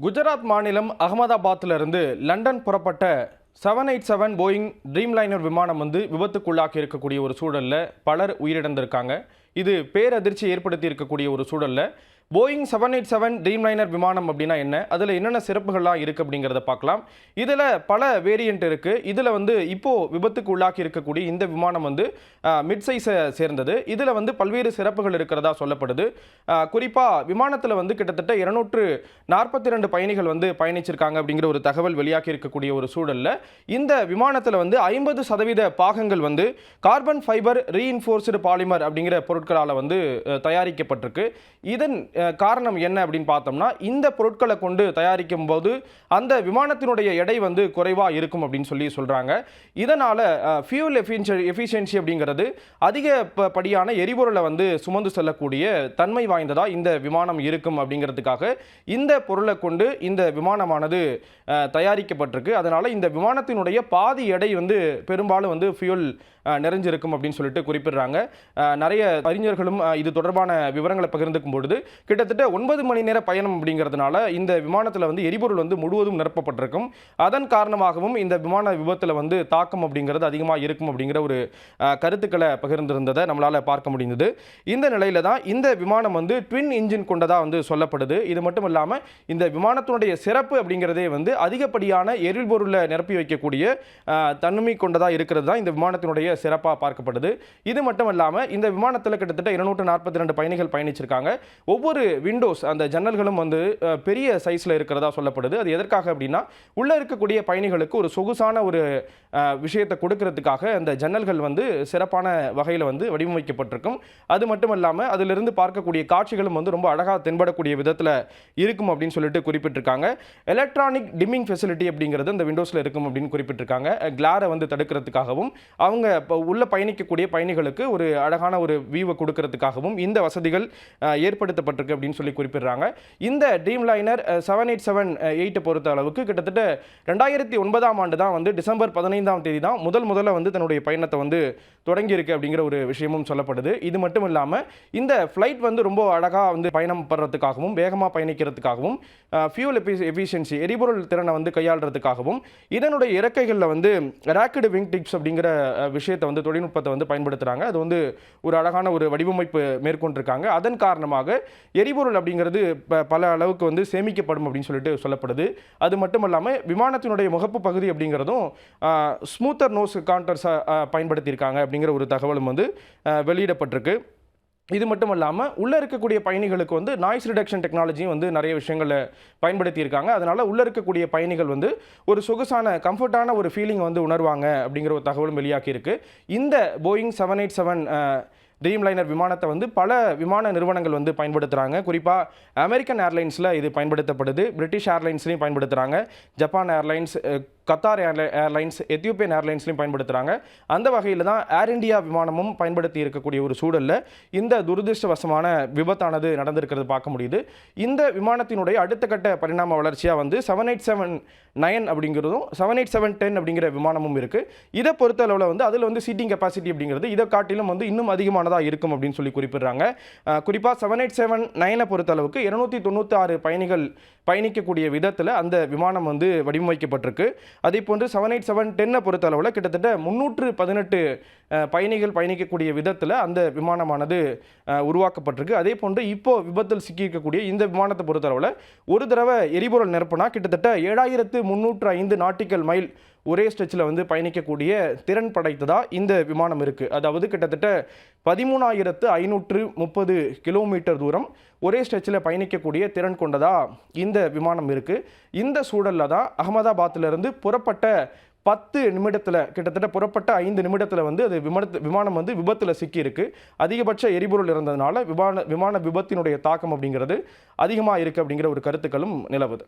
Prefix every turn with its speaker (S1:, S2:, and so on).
S1: குஜராத் மாநிலம் அகமதாபாத்திலிருந்து லண்டன் புறப்பட்ட 787 Boeing Dreamliner விமானம் விபத்துக்குள்ளாக்கி இருக்கக்கூடிய ஒரு சூழலில் பலர் உயிரிழந்திருக்காங்க. இது பேரதிர்ச்சி ஏற்படுத்தி இருக்கக்கூடிய ஒரு சூழலில் போயிங் 787 ட்ரீம்லைனர் விமானம் அப்படின்னா என்ன, அதில் என்னென்ன சிறப்புகள்லாம் இருக்குது அப்படிங்கிறத பார்க்கலாம். இதில் பல வேரியண்ட் இருக்குது. இதில் இப்போது விபத்துக்கு உள்ளாக்கி இருக்கக்கூடிய இந்த விமானம் மிட் சைஸை சேர்ந்தது. இதில் பல்வேறு சிறப்புகள் இருக்கிறதா சொல்லப்படுது. குறிப்பாக விமானத்தில் கிட்டத்தட்ட 242 பயணிகள் பயணிச்சிருக்காங்க அப்படிங்கிற ஒரு தகவல் வெளியாகி இருக்கக்கூடிய ஒரு சூழலில் இந்த விமானத்தில் 50% பாகங்கள் கார்பன் ஃபைபர் ரீஇன்ஃபோர்ஸ்டு பாலிமர் அப்படிங்கிற பொருட்களால் தயாரிக்கப்பட்டிருக்கு. இதன் காரணம் என்ன அப்படின்னு பார்த்தோம்னா, இந்த பொருட்களை கொண்டு தயாரிக்கும் போது அந்த விமானத்தினுடைய எடை குறைவாக இருக்கும் அப்படின்னு சொல்றாங்க. இதனால ஃபியூல் எஃபிஷியன்சி அப்படிங்கிறது அதிகப்படியான எரிபொருளை சுமந்து செல்லக்கூடிய தன்மை வாய்ந்ததா இந்த விமானம் இருக்கும் அப்படிங்கிறதுக்காக இந்த பொருளை கொண்டு இந்த விமானமானது தயாரிக்கப்பட்டிருக்கு. அதனால இந்த விமானத்தினுடைய பாதி எடை பெரும்பாலும் ஃபியூல் நிறைஞ்சிருக்கும் அப்படின்னு சொல்லிட்டு குறிப்பிடுறாங்க. நிறைய அறிஞர்களும் இது தொடர்பான விவரங்களை பகிர்ந்துக்கும் பொழுது கிட்டத்தட்ட 9 மணி நேர பயணம் அப்படிங்கிறதுனால இந்த விமானத்தில் எரிபொருள் முழுவதும் நிரப்பப்பட்டிருக்கும். அதன் காரணமாகவும் இந்த விமான விபத்தில் தாக்கம் அப்படிங்கிறது அதிகமாக இருக்கும் அப்படிங்கிற ஒரு கருத்துக்களை பகிர்ந்திருந்ததை நம்மளால் பார்க்க முடிந்தது. இந்த நிலையில தான் இந்த விமானம் ட்வின் இன்ஜின் கொண்டதாக சொல்லப்படுது. இது மட்டும் இல்லாமல் இந்த விமானத்தினுடைய சிறப்பு அப்படிங்கிறதே அதிகப்படியான எரிபொருளை நிரப்பி வைக்கக்கூடிய தன்மை கொண்டதாக இருக்கிறது தான் இந்த விமானத்தினுடைய சிறப்பாக பார்க்கப்படுது. இது மட்டும் இல்லாமல் இந்த விமானத்தில் கிட்டத்தட்ட 242 பயணிகள் பயணிச்சிருக்காங்க. ஒவ்வொரு விண்டோஸ் அந்த ஜன்னல்களும் பெரிய சைஸில் இருக்கிறதா சொல்லப்படுது. அது எதற்காக அப்படின்னா, உள்ள இருக்கக்கூடிய பயணிகளுக்கு ஒரு சொகுசான ஒரு விஷயத்தை கொடுக்கறதுக்காக அந்த ஜன்னல்கள் சிறப்பான வகையில் வடிவமைக்கப்பட்டிருக்கும். அது மட்டும் இல்லாமல் அதிலிருந்து பார்க்கக்கூடிய காட்சிகளும் ரொம்ப அழகாக தென்படக்கூடிய விதத்தில் இருக்கும் அப்படின்னு சொல்லிட்டு குறிப்பிட்டிருக்காங்க. எலக்ட்ரானிக் டிம்மிங் ஃபெசிலிட்டி அப்படிங்கிறது அந்த விண்டோஸில் இருக்கும் அப்படின்னு குறிப்பிட்டிருக்காங்க. கிளாரை தடுக்கிறதுக்காகவும் அவங்க உள்ள பயணிக்கக்கூடிய பயணிகளுக்கு ஒரு அழகான ஒரு வியூவை கொடுக்கறதுக்காகவும் இந்த வசதிகள் ஏற்படுத்தப்பட்டிருக்கு அப்படின்னு சொல்லி குறிப்பிடுறாங்க. இந்த ட்ரீம்லைனர் 787-8 பொறுத்த அளவுக்கு கிட்டத்தட்ட 2009ஆம் ஆண்டு தான் டிசம்பர் 15ஆம் தேதி தான் முதல்ல தன்னுடைய பயணத்தை தொடங்கி இருக்கு அப்படிங்கிற ஒரு விஷயமும் சொல்லப்படுது. இது மட்டும் இல்லாமல் இந்த ஃப்ளைட் ரொம்ப அழகாக பயணம் பண்றதுக்காகவும் வேகமாக பயணிக்கிறதுக்காகவும் ஃபியூல் எஃபிஷியன்சி எரிபொருள் திறனை கையாளுறதுக்காகவும் இதனுடைய இறக்கைகளில் ரேக்கடு விங் டிப்ஸ் அப்படிங்கிற விஷயத்தை தொழில்நுட்பத்தை பயன்படுத்துகிறாங்க. அது ஒரு அழகான ஒரு வடிவமைப்பு மேற்கொண்டிருக்காங்க. அதன் காரணமாக எரிபொருள் அப்படிங்கிறது பல அளவுக்கு சேமிக்கப்படும் அப்படின்னு சொல்லிட்டு சொல்லப்படுது. அது மட்டும் இல்லாமல் விமானத்தினுடைய முகப்பு பகுதி அப்படிங்கிறதும் ஸ்மூத்தர் நோஸ் கான்டர்ஸை பயன்படுத்தியிருக்காங்க அப்படிங்கிற ஒரு தகவலும் வெளியிடப்பட்டிருக்கு. இது மட்டும் இல்லாமல் உள்ளே இருக்கக்கூடிய பயணிகளுக்கு நாய்ஸ் ரிடக்ஷன் டெக்னாலஜியும் நிறைய விஷயங்களை பயன்படுத்தியிருக்காங்க. அதனால் உள்ளே இருக்கக்கூடிய பயணிகள் ஒரு சொகுசான கம்ஃபர்டான ஒரு ஃபீலிங் உணர்வாங்க அப்படிங்கிற ஒரு தகவலும் வெளியாகியிருக்கு. இந்த போயிங் 787 ட்ரீம்லைனர் விமானத்தை பல விமான நிறுவனங்கள் பயன்படுத்துகிறாங்க. குறிப்பாக அமெரிக்கன் ஏர்லைன்ஸில் இது பயன்படுத்தப்படுது. பிரிட்டிஷ் ஏர்லைன்ஸ்லையும் பயன்படுத்துகிறாங்க. Japan airlines, Qatar airlines, Ethiopian ஏர்லைன்ஸ்லையும் பயன்படுத்துகிறாங்க. அந்த வகையில் தான் ஏர் இந்தியா விமானமும் பயன்படுத்தி இருக்கக்கூடிய ஒரு சூழலில் இந்த துரதிருஷ்டவசமான விபத்தானது நடந்திருக்கிறது பார்க்க முடியுது. இந்த விமானத்தினுடைய அடுத்த கட்ட பரிணாம வளர்ச்சியாக 787-9 அப்படிங்கிறதும் 787-10 அப்படிங்கிற விமானமும் இருக்குது. இதை பொறுத்த அளவில் அதில் சீட்டிங் கெப்பாசிட்டி அப்படிங்கிறது இதை காட்டிலும் இன்னும் அதிகமானதாக இருக்கும் அப்படின்னு சொல்லி குறிப்பிடுறாங்க. குறிப்பாக 787-9 பொறுத்த அளவுக்கு 296 பயணிகள் பயணிக்கக்கூடிய விதத்தில் அந்த விமானம் வடிவமைக்கப்பட்டிருக்கு. அதே போன்று 787-10 பொறுத்த அளவில் கிட்டத்தட்ட 318 பயணிகள் பயணிக்கக்கூடிய விதத்தில் அந்த விமானமானது உருவாக்கப்பட்டிருக்கு. அதே போன்று இப்போ விபத்தில் சிக்கியிருக்கக்கூடிய இந்த விமானத்தை பொறுத்தளவில் ஒரு தடவை எரிபொருள் நிரப்புனா கிட்டத்தட்ட 7305 நாட்டிக்கல் மைல் ஒரே ஸ்ட்ரெச்சில் பயணிக்கக்கூடிய திறன் படைத்ததா இந்த விமானம் இருக்குது. அதாவது கிட்டத்தட்ட 13,530 கிலோமீட்டர் தூரம் ஒரே ஸ்ட்ரெச்சில் பயணிக்கக்கூடிய திறன் கொண்டதா இந்த விமானம் இருக்குது. இந்த சூழலில் தான் அகமதாபாத்திலிருந்து புறப்பட்ட 10 நிமிடத்தில் கிட்டத்தட்ட புறப்பட்ட 5 நிமிடத்தில் அது விமானம் விபத்தில் சிக்கியிருக்கு. அதிகபட்ச எரிபொருள் இருந்ததுனால விமான விபத்தினுடைய தாக்கம் அப்படிங்கிறது அதிகமாக இருக்குது அப்படிங்கிற ஒரு கருத்துக்களும் நிலவுது.